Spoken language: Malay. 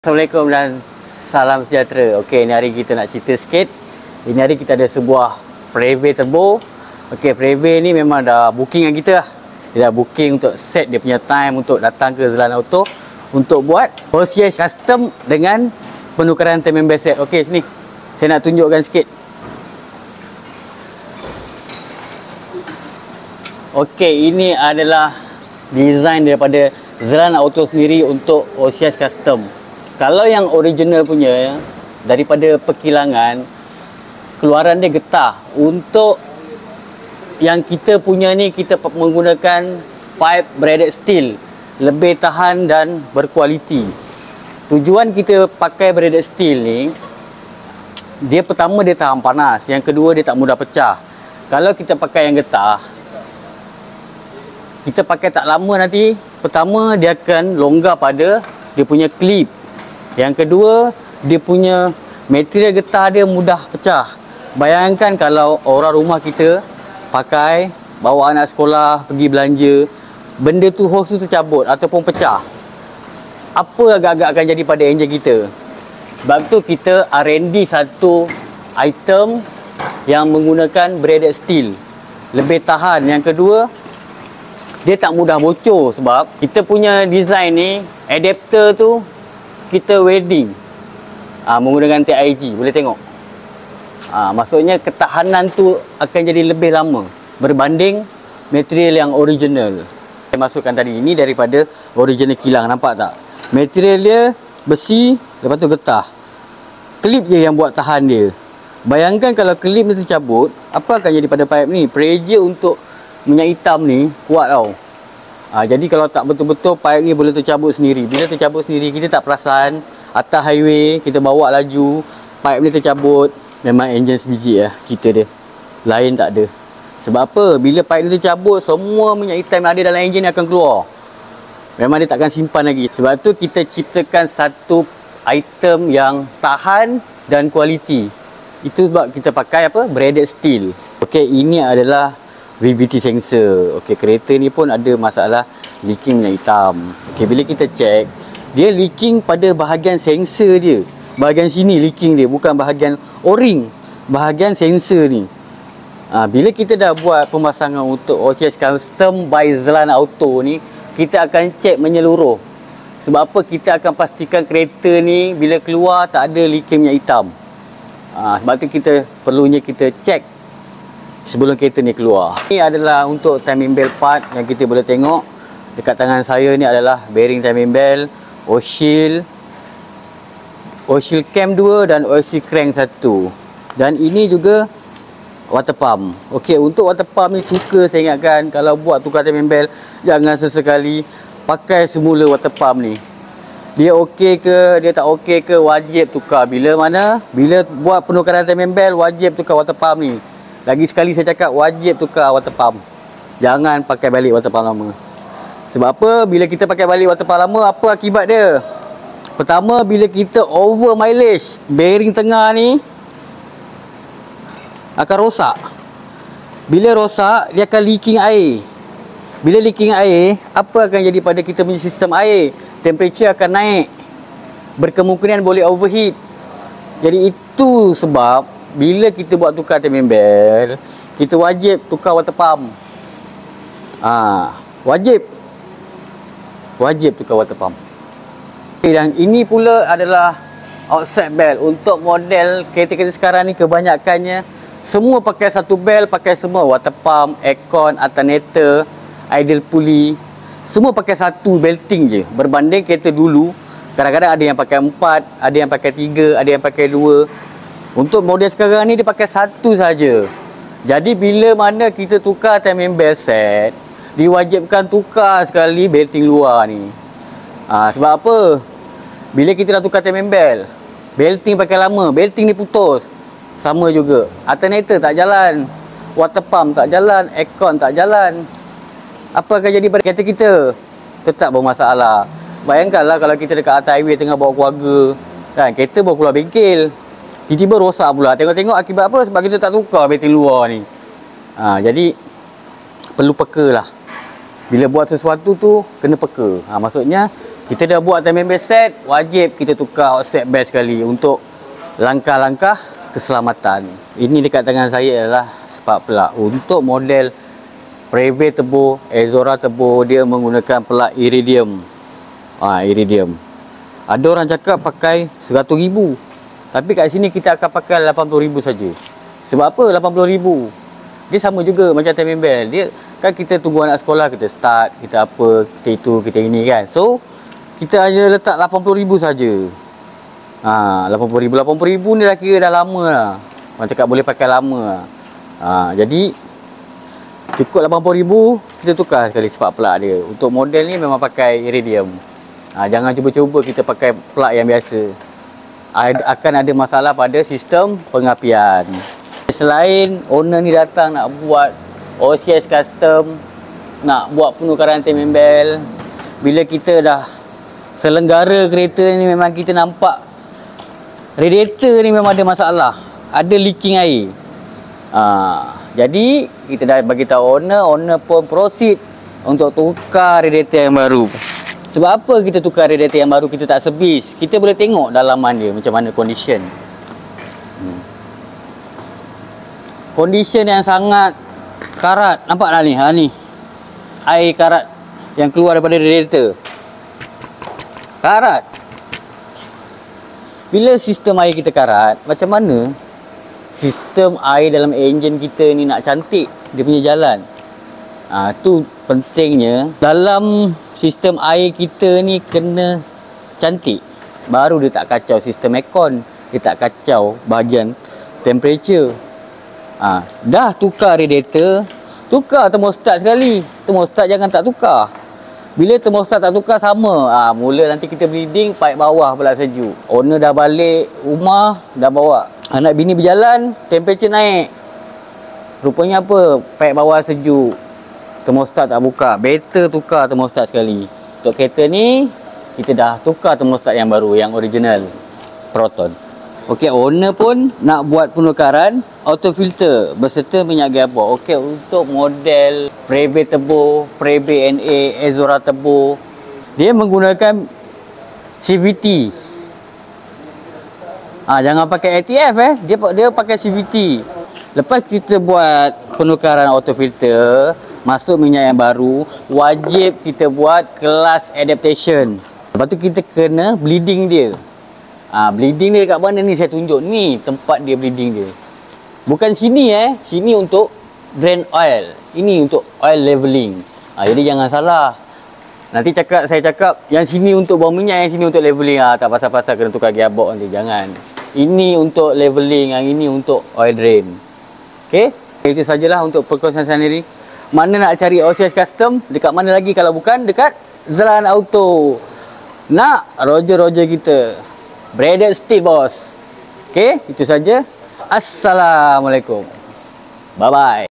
Assalamualaikum dan salam sejahtera. Okey, ni hari kita nak cerita sikit. Ini hari kita ada sebuah Freeway Turbo. Okey, Freeway ni memang dah booking dengan kita lah. Dia dah booking untuk set dia punya time untuk datang ke Zelan Auto untuk buat OCS custom dengan penukaran time member set. Okey, sini. Saya nak tunjukkan sikit. Okey, ini adalah design daripada Zelan Auto sendiri untuk OCS custom. Kalau yang original punya, daripada perkilangan, keluaran dia getah. Untuk yang kita punya ni, kita menggunakan pipe braided steel, lebih tahan dan berkualiti. Tujuan kita pakai braided steel ni, dia pertama dia tahan panas, yang kedua dia tak mudah pecah. Kalau kita pakai yang getah, kita pakai tak lama nanti, pertama dia akan longgar pada dia punya clip. Yang kedua, dia punya material getah dia mudah pecah. Bayangkan kalau orang rumah kita pakai, bawa anak sekolah, pergi belanja, benda tu, hose tu tercabut ataupun pecah, apa agak-agak akan jadi pada enjin kita? Sebab tu kita R&D satu item yang menggunakan braided steel, lebih tahan. Yang kedua, dia tak mudah bocor. Sebab kita punya design ni, adapter tu kita welding menggunakan TIG. Boleh tengok, maksudnya ketahanan tu akan jadi lebih lama berbanding material yang original. Saya masukkan tadi, ini daripada original kilang. Nampak tak? Material dia besi, lepas tu getah. Klip je yang buat tahan dia. Bayangkan kalau klip ni tercabut, apa akan jadi pada pipe ni? Pressure untuk minyak hitam ni kuat tau. Jadi kalau tak betul-betul, pipe ni boleh tercabut sendiri. Bila tercabut sendiri, kita tak perasan. Atas highway, kita bawa laju, pipe ni tercabut, memang enjin sebiji lah cerita dia. Lain tak ada. Sebab apa? Bila pipe ni tercabut, semua minyak hitam yang ada dalam enjin ni akan keluar. Memang dia takkan simpan lagi. Sebab tu kita ciptakan satu item yang tahan dan kualiti. Itu sebab kita pakai apa? Braided steel. Okey, ini adalah VVT sensor. Okey, kereta ni pun ada masalah leaking minyak hitam. Okey, bila kita check, dia leaking pada bahagian sensor dia. Bahagian sini leaking dia, bukan bahagian o-ring, bahagian sensor ni. Bila kita dah buat pemasangan untuk OCS custom by Zelan Auto ni, kita akan check menyeluruh. Sebab apa? Kita akan pastikan kereta ni bila keluar tak ada leaking minyak hitam. Sebab tu kita perlunya kita check sebelum kereta ni keluar. Ini adalah untuk timing belt part yang kita boleh tengok. Dekat tangan saya ni adalah bearing timing belt, oil seal cam 2 dan oil seal crank 1. Dan ini juga water pump. Okey, untuk water pump ni suka saya ingatkan, kalau buat tukar timing belt, jangan sesekali pakai semula water pump ni. Dia okey ke, dia tak okey ke, wajib tukar. Bila buat penukaran timing belt, wajib tukar water pump ni. Lagi sekali saya cakap, wajib tukar water pump. Jangan pakai balik water pump lama. Sebab apa? Bila kita pakai balik water pump lama, apa akibat dia? Pertama, bila kita over mileage, bearing tengah ni akan rosak. Bila rosak, dia akan leaking air. Bila leaking air, apa akan jadi pada kita punya sistem air? Temperature akan naik. Berkemungkinan boleh overheat. Jadi itu sebab bila kita buat tukar timing belt, kita wajib tukar water pump. Wajib tukar water pump. Dan ini pula adalah outside belt. Untuk model kereta-kereta sekarang ni, kebanyakannya semua pakai satu belt, pakai semua water pump, aircon, alternator, idle pulley, semua pakai satu belting je. Berbanding kereta dulu, kadang-kadang ada yang pakai 4, ada yang pakai 3, ada yang pakai 2. Untuk model sekarang ni dia pakai satu saja. Jadi bila mana kita tukar timing belt set, diwajibkan tukar sekali belting luar ni. Sebab apa? Bila kita dah tukar timing belt, belting pakai lama, belting ni putus, sama juga. Alternator tak jalan, water pump tak jalan, aircon tak jalan. Apa akan jadi pada kereta kita? Tetap bermasalah. Bayangkanlah kalau kita dekat atas highway tengah bawa keluarga, kan, kereta baru keluar bengkel, tiba-tiba rosak pula. Tengok-tengok akibat apa? Sebab kita tak tukar belting luar ni. Jadi perlu peka lah. Bila buat sesuatu tu, kena peka. Maksudnya Kita dah buat time member set, wajib kita tukar offset belt sekali untuk langkah-langkah keselamatan. Ini dekat tangan saya adalah spark plug. Untuk model Preve Turbo, Exora Turbo, dia menggunakan plug iridium. Iridium. Ada orang cakap pakai 100,000. Tapi kat sini kita akan pakai 80,000 saja. Sebab apa 80,000? Dia sama juga macam timing belt. Dia kan kita tunggu anak sekolah, kita start, kita apa, kita itu, kita ini kan. So kita hanya letak 80,000 saja. 80,000 ni dah kira dah lama lah. Orang cakap boleh pakai lama lah. Jadi cukup 80,000, kita tukar sekali spark plug dia. Untuk model ni memang pakai iridium. Jangan cuba-cuba kita pakai plug yang biasa. Akan ada masalah pada sistem pengapian. Selain owner ni datang nak buat OCS custom, nak buat penukaran timing belt, bila kita dah selenggara kereta ni, memang kita nampak radiator ni memang ada masalah, ada leaking air. Jadi kita dah bagi tahu owner pun proceed untuk tukar radiator yang baru. Sebab apa kita tukar radiator yang baru, kita tak servis, kita boleh tengok dalaman dia macam mana condition. Condition yang sangat karat. Nampak tak ni? Ni air karat yang keluar daripada radiator. Karat. Bila sistem air kita karat, macam mana sistem air dalam enjin kita ni nak cantik dia punya jalan? Tu pentingnya dalam sistem air kita ni kena cantik, baru dia tak kacau sistem aircon, dia tak kacau bahagian temperature. Dah tukar radiator, tukar thermostat sekali. Thermostat jangan tak tukar. Bila thermostat tak tukar sama, mula nanti kita bleeding, pipe bawah pula sejuk. Owner dah balik rumah, dah bawa anak bini berjalan, temperature naik. Rupanya apa? Pipe bawah sejuk, thermostat tak buka. Better tukar thermostat sekali. Untuk kereta ni, kita dah tukar thermostat yang baru, yang original Proton. Okey, owner pun nak buat penukaran auto filter berserta minyak gearbox. Okey, untuk model Preve Turbo, Preve NA, Exora Turbo, dia menggunakan CVT. Jangan pakai ATF dia pakai CVT. Lepas kita buat penukaran auto filter, masuk minyak yang baru, wajib kita buat kelas adaptation. Lepas tu kita kena bleeding dia. Bleeding dia dekat mana ni, saya tunjuk ni tempat dia bleeding dia. Bukan sini sini untuk drain oil, ini untuk oil leveling. Jadi jangan salah. Nanti saya cakap yang sini untuk buang minyak, yang sini untuk leveling. Tak pasal-pasal kena tukar gearbox nanti, jangan. Ini untuk leveling, yang ini untuk oil drain. Okey, itu sajalah untuk perkongsian saya sendiri. Mana nak cari OCS custom, dekat mana lagi kalau bukan dekat Zalan Auto. Nak Roger kita Braided steel bos. Okey, itu saja. Assalamualaikum. Bye bye.